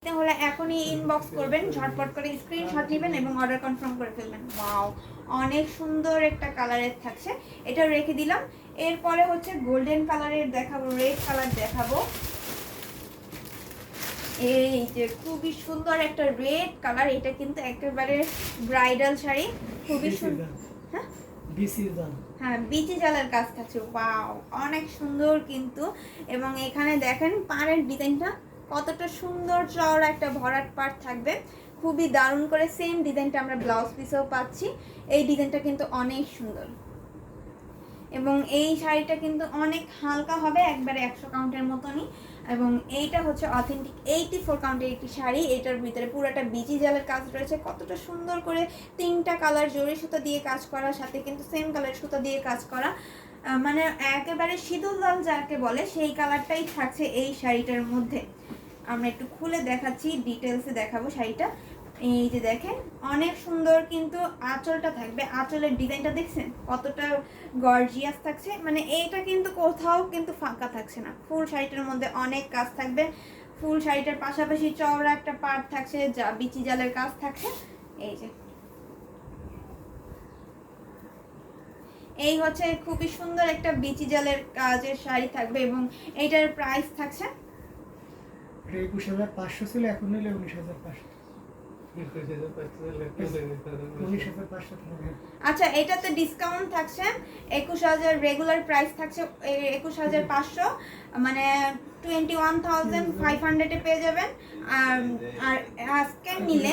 তাহলে এখনই ইনবক্স করবেন, ঝটপট করে স্ক্রিনশট নেবেন এবং অর্ডার কনফার্ম করে ফেলবেন। ওয়াও, অনেক সুন্দর একটা কালারের থাকছে, এটা রেখে দিলাম। এরপরে হচ্ছে গোল্ডেন কালারের দেখাবো, রেড কালার দেখাবো। এই যে খুবই সুন্দর একটা রেড কালার, এটা কিন্তু একেবারে ব্রাইডাল শাড়ি, খুবই সুন্দর। হ্যাঁ হ্যাঁ, বিচি জালের কাজ থাকছে। ওয়াও, অনেক সুন্দর কিন্তু। এবং এখানে দেখেন পাড়ের ডিজাইনটা কতটা সুন্দর, চওড়া একটা ভরাট পাড় থাকবে, খুবই দারুণ করে। সেম ডিজাইনটা আমরা ব্লাউজ পিসেও পাচ্ছি। এই ডিজাইনটা কিন্তু অনেক সুন্দর এবং এই শাড়িটা কিন্তু অনেক হালকা হবে, একবারে 100 কাউন্টের মতনই। এবং এইটা হচ্ছে অথেন্টিক 84 কাউন্টের একটি শাড়ি, এটার ভিতরে পুরোটা বিচি জালের কাজ রয়েছে, কতটা সুন্দর করে 3টা কালার জরি সুতা দিয়ে কাজ করা, সাথে কিন্তু সেম কালার সুতা দিয়ে কাজ করা, মানে একেবারে সিঁদুর লাল যাকে বলে সেই কালারটাই থাকছে এই শাড়িটার মধ্যে। আমরা একটু খুলে দেখাচ্ছি, ডিটেলসে দেখাবো শাড়িটা। এই যে দেখেন অনেক সুন্দর কিন্তু আঁচলটা থাকবে, আঁচলের ডিজাইনটা দেখছেন কতটা গর্জিয়াস থাকছে, মানে এইটা কিন্তু কোথাও কিন্তু ফাঁকা থাকছে না। ফুল শাড়িটার মধ্যে অনেক কাজ থাকবে, ফুল শাড়িটার পাশাপাশি চওড়া একটা পাড় থাকছে, যা বিচি জালের কাজ থাকছে। এই যে এই হচ্ছে খুবই সুন্দর একটা বিচি জালের কাজের শাড়ি থাকবে এবং এইটার প্রাইস থাকছে 21,500 ছিল, এখন নিলে 19,500। আচ্ছা, এটাতে ডিসকাউন্ট থাকছে 21,000, রেগুলার প্রাইস থাকছে 21,500, মানে 21,500 এ পেয়ে যাবেন। আর আজকে নিলে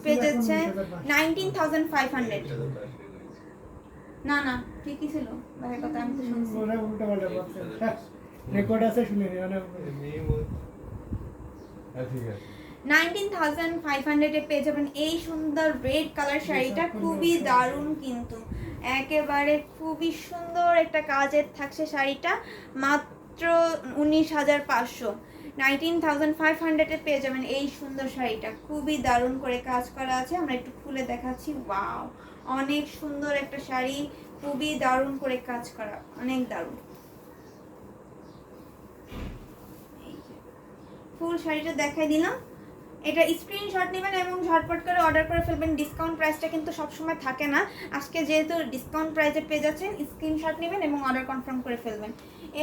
পেয়ে যাচ্ছে 19,500। না না, ঠিকই ছিল ভাইয়ের কথা, আমি তো শুনছি। ওরা উল্টা পাল্টা বলছে, রেকর্ড আছে, শুনে নি মানে 19,500 এ পেয়ে যাবেন এই সুন্দর রেড কালার শাড়িটা, খুবই দারুণ কিন্তু, একেবারে খুবই সুন্দর একটা কাজের থাকছে শাড়িটা, মাত্র 19,500। 19,500 এ পেয়ে যাবেন এই সুন্দর শাড়িটা, খুবই দারুণ করে কাজ করা আছে। আমরা একটু খুলে দেখাচ্ছি। ওয়াও, অনেক সুন্দর একটা শাড়ি, খুবই দারুণ করে কাজ করা, অনেক দারুণ। ফুল শাড়িটা দেখাই দিলাম, এটা স্ক্রিনশট নেবেন এবং ঝটপট করে অর্ডার করে ফেলবেন। ডিসকাউন্ট প্রাইসটা কিন্তু সবসময় থাকে না, আজকে যেহেতু ডিসকাউন্ট প্রাইসে পেয়ে যাচ্ছেন, স্ক্রিনশট নেবেন এবং অর্ডার কনফার্ম করে ফেলবেন।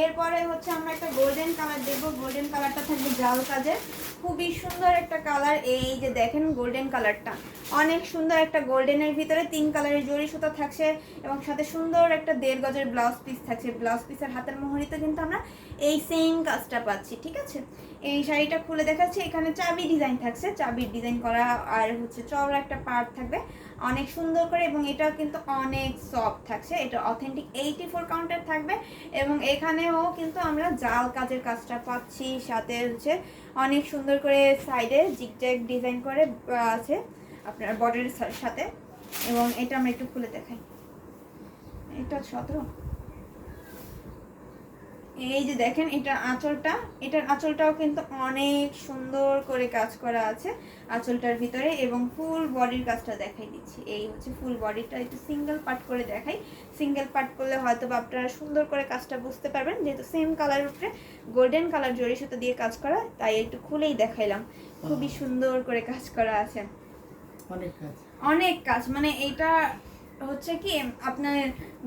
এরপরে হচ্ছে আমরা একটা গোল্ডেন কালার দেখবো, গোল্ডেন কালারটা থাকবে জাল কাজের, খুবই সুন্দর একটা কালার। এই যে দেখেন গোল্ডেন কালারটা অনেক সুন্দর, একটা গোল্ডেনের ভিতরে 3 কালারের জরি সুতা থাকছে এবং সাথে সুন্দর একটা 1.5 গজের ব্লাউজ পিস থাকছে। ব্লাউজ পিসের হাতের মোহরিতে কিন্তু আমরা এই সেম কাজটা পাচ্ছি, ঠিক আছে। এই শাড়িটা খুলে দেখাচ্ছি, এখানে চাবি ডিজাইন থাকছে, চাবির ডিজাইন করা, আর হচ্ছে চওড়া একটা পার্ট থাকবে অনেক সুন্দর করে, এবং এটাও কিন্তু অনেক সফট থাকছে। এটা অথেন্টিক 84 কাউন্টের থাকবে এবং এখানেও কিন্তু আমরা জাল কাজের কাজটা পাচ্ছি, সাথে হচ্ছে অনেক সুন্দর করে সাইডে জিগজ্যাগ ডিজাইন করে আছে আপনার বডির সাথে। এবং এটা আমরা একটু খুলে দেখাই, এটা 17। এই যে দেখেন এটা আঁচলটা, এটার আঁচলটাও কিন্তু অনেক সুন্দর করে কাজ করা আছে আঁচলটার ভিতরে, এবং ফুল বডির কাজটা দেখাই দিচ্ছি। এই হচ্ছে ফুল বডিটা, একটু সিঙ্গেল পার্ট করে দেখাই, সিঙ্গেল পার্ট করলে হয়তো বা আপনারা সুন্দর করে কাজটা বুঝতে পারবেন, যেহেতু সেম কালারের উপরে গোল্ডেন কালার জরি সুতো দিয়ে কাজ করা, তাই একটু খুলেই দেখাইলাম। খুবই সুন্দর করে কাজ করা আছে, অনেক কাজ, মানে এটা হচ্ছে কি আপনার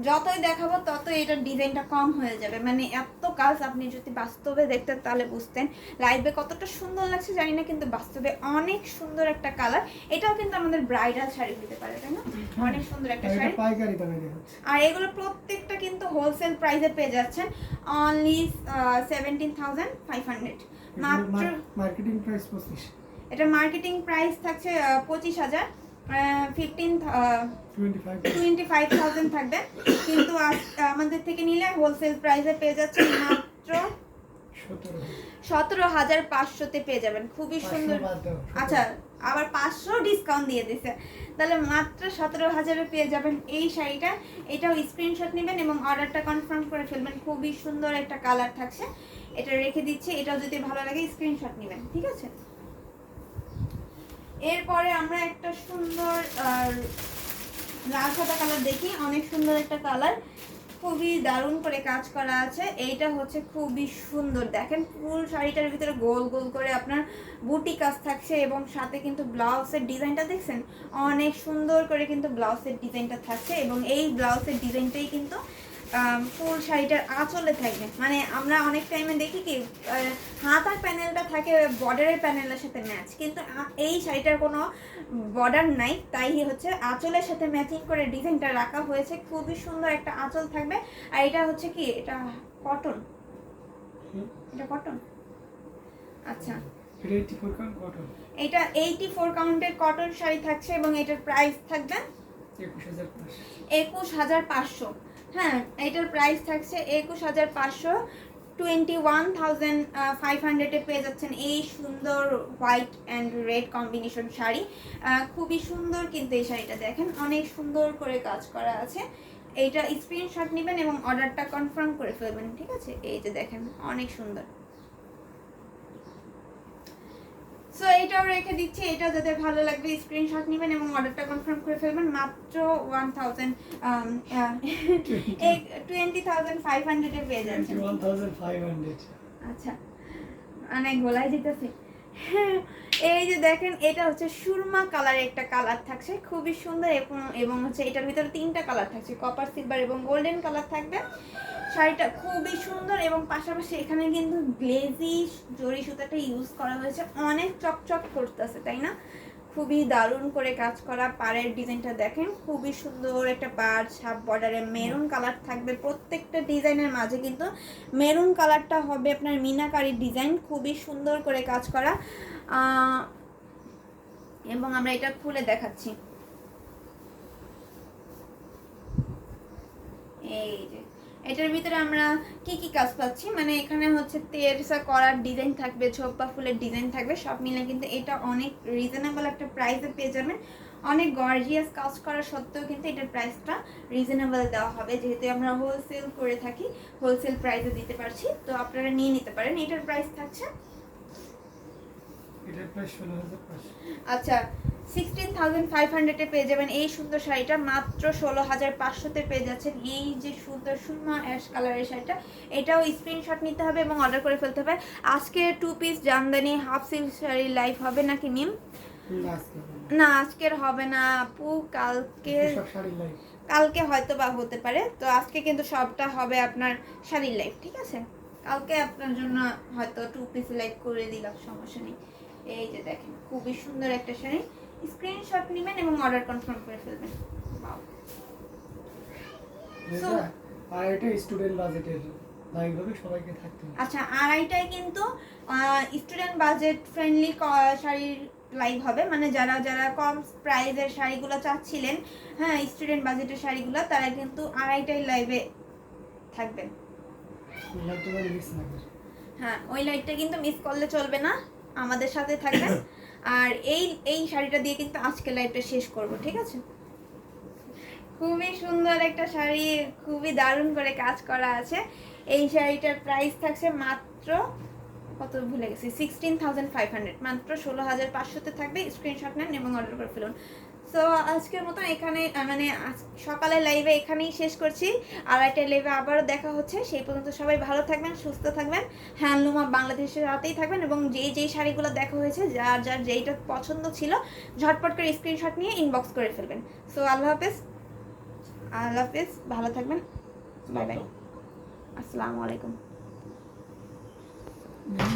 যতই দেখাবো ততই এটার ডিজাইনটা কম হয়ে যাবে, মানে এত কাজ। আপনি যদি বাস্তবে দেখতেন তাহলে বুঝতেন লাইভে কতটা সুন্দর লাগছে জানি না, কিন্তু বাস্তবে অনেক সুন্দর একটা কালার। এটাও কিন্তু আমাদের ব্রাইডাল শাড়ি দিতে পারে, তাই না? অনেক সুন্দর একটা শাড়ি, আর এগুলো প্রত্যেকটা কিন্তু হোলসেল প্রাইসে পেয়ে যাচ্ছেন অনলি 17,500 মাত্র। মার্কেটিং প্রাইস 25, এটা মার্কেটিং প্রাইস থাকছে 25,000, 25,000 থাকবে, কিন্তু আমাদের থেকে নিলে হোলসেল প্রাইসে পেয়ে যাচ্ছেন মাত্র 17,500-তে পেয়ে যাবেন, খুবই সুন্দর। আচ্ছা, আবার 500 ডিসকাউন্ট দিয়ে দিছে, তাহলে মাত্র 17,000-এ পেয়ে যাবেন এই শাড়িটা। এটাও স্ক্রিনশট নেবেন এবং অর্ডারটা কনফার্ম করে ফেলবেন, খুবই সুন্দর একটা কালার থাকছে, এটা রেখে দিচ্ছি। এটাও যদি ভালো লাগে স্ক্রিনশট নেবেন, ঠিক আছে। এরপরে আমরা একটা সুন্দর লাল সাদা কালার দেখি, অনেক সুন্দর একটা কালার, খুবই দারুণ করে কাজ করা আছে। এইটা হচ্ছে খুবই সুন্দর, দেখেন ফুল শাড়িটার ভিতরে গোল গোল করে আপনার বুটি কাজ থাকছে এবং সাথে কিন্তু ব্লাউজের ডিজাইনটা দেখছেন অনেক সুন্দর করে কিন্তু ব্লাউজের ডিজাইনটা থাকছে এবং এই ব্লাউজের ডিজাইনটাই কিন্তু ফুল শাড়িটার আঁচলে থাকবে। মানে আমরা অনেক টাইমে দেখি কি হাত আর প্যানেলটা থাকে বর্ডারের প্যানেলের সাথে ম্যাচ, কিন্তু এই শাড়িটার কোনো বর্ডার নাই, তাই হচ্ছে আঁচলের সাথে ম্যাচিং করে ডিজাইনটা রাখা হয়েছে। খুবই সুন্দর একটা আঁচল থাকবে। আর এটা হচ্ছে কি, এটা কটন, এটা কটন। আচ্ছা, এটা 84 কাউন্টের কটন শাড়ি থাকছে এবং এটার প্রাইস থাকবে 21,500। হ্যাঁ, এটার প্রাইস থাকছে 21,500। 21,500 পেয়ে যাচ্ছেন এই সুন্দর white and red combination sari. খুবই সুন্দর কিন্তু এই শাড়িটা দেখেন অনেক সুন্দর করে কাজ করা আছে। এইটা স্ক্রিনশট নেবেন এবং অর্ডারটা কনফার্ম করে ফেলবেন, ঠিক আছে? এই যে দেখেন অনেক সুন্দর। সো এইটাও রেখে দিচ্ছি, এটা যাদের ভালো লাগবে স্ক্রিনশট নেবেন এবং অর্ডারটা কনফার্ম করে ফেলবেন। মাত্র 20,500 পেয়ে যাচ্ছেন। 21,500। আচ্ছা, অনেক গোলাই দিতেছে। এই যে দেখেন এটা হচ্ছে সুরমা কালারের একটা কালার থাকছে, খুবই সুন্দর এবং হচ্ছে এটার ভিতরে 3টা কালার থাকছে, কপার, সিলভার এবং গোল্ডেন কালার থাকবে। শাড়িটা খুবই সুন্দর এবং পাশাপাশি এখানে কিন্তু গ্লেজি জরি সুতাটা ইউজ করা হয়েছে, অনেক চকচক করতেছে, তাই না? খুবই দারুণ করে কাজ করা। পাড়ের ডিজাইনটা দেখেন খুবই সুন্দর একটা পাড়, ছাপ বর্ডারে মেরুন কালার থাকবে। প্রত্যেকটা ডিজাইনের মাঝে কিন্তু মেরুন কালারটা হবে আপনার মিনাকারি ডিজাইন, খুবই সুন্দর করে কাজ করা। এবং আমরা এটা খুলে দেখাচ্ছি। এই যে এটার ভিতরে আমরা কি কি কাজ পাচ্ছি, মানে এখানে হচ্ছে তেরসা করার ডিজাইন থাকবে, ছোপা ফুলের ডিজাইন থাকবে, সব মিলে কিন্তু এটা অনেক রিজনেবল একটা প্রাইসে পেয়ে যাবেন। অনেক গর্জিয়াস কাজ করা সত্ত্বেও কিন্তু এটার প্রাইসটা রিজনেবল দেওয়া হবে, যেহেতু আমরা হোলসেল করে থাকি, হোলসেল প্রাইসে দিতে পারছি, তো আপনারা নিয়ে নিতে পারেন। এটার প্রাইস থাকছে আচ্ছা 16,500 পেয়ে যাবেন এই সুন্দর শাড়িটা। মাত্র 16,500 পেয়ে যাচ্ছেন এই যে সুন্দর সুরমা অ্যাশ কালারের শাড়িটা। এটাও স্ক্রিনশট নিতে হবে এবং অর্ডার করে ফেলতে হবে। আজকে 2 piece Jamdani half silk sari live হবে নাকি মিম? না, আজকের হবে না আপু, কালকে হয়তো বা হতে পারে। তো আজকে কিন্তু সবটা হবে আপনার শাড়ির লাইভ, ঠিক আছে? কালকে আপনার জন্য হয়তো 2 পিস লাইভ করে দিলাম, সমস্যা নেই। এই যে দেখেন খুবই সুন্দর একটা শাড়ি, স্ক্রিনশট নেবেন এবং অর্ডার কনফার্ম করে ফেলবেন। আর এটা স্টুডেন্ট বাজেটের লাইভ হবে, সবাইকে থাকতে হবে। আচ্ছা, আর এইটাই কিন্তু স্টুডেন্ট বাজেট ফ্রেন্ডলি শাড়ির লাইভ হবে, মানে যারা যারা কম প্রাইসের শাড়িগুলো চাচ্ছিলেন, হ্যাঁ স্টুডেন্ট বাজেটের শাড়িগুলো, তারা কিন্তু আড়াইটাই লাইভে থাকবেন। হ্যাঁ, ওই লাইভটা কিন্তু মিস করলে চলবে না, আমাদের সাথে থাকবেন। আর এই শাড়িটা দিয়ে কিন্তু আজকে লাইভটা শেষ করব, ঠিক আছে? খুবই সুন্দর একটা শাড়ি, খুবই দারুণ করে কাজ করা আছে। এই শাড়িটার প্রাইস থাকছে মাত্র কত ভুলে গেছি, 16,500, মাত্র 16,500 থাকবে। স্ক্রিনশট নেন এবং অর্ডার করে ফেলুন। সো আজকের মতন এখানে মানে সকালের লাইভে এখানেই শেষ করছি। আর একটা লাইভে আবারও দেখা হচ্ছে। সেই পর্যন্ত সবাই ভালো থাকবেন, সুস্থ থাকবেন, হ্যান্ডলুম অফ বাংলাদেশের হাতেই থাকবেন এবং যেই শাড়িগুলো দেখা হয়েছে, যার যেইটা পছন্দ ছিল, ঝটপট করে স্ক্রিনশট নিয়ে ইনবক্স করে ফেলবেন। সো আল্লাহ হাফেজ, আল্লাহ হাফেজ, ভালো থাকবেন, বাই বাই, আসসালামু আলাইকুম।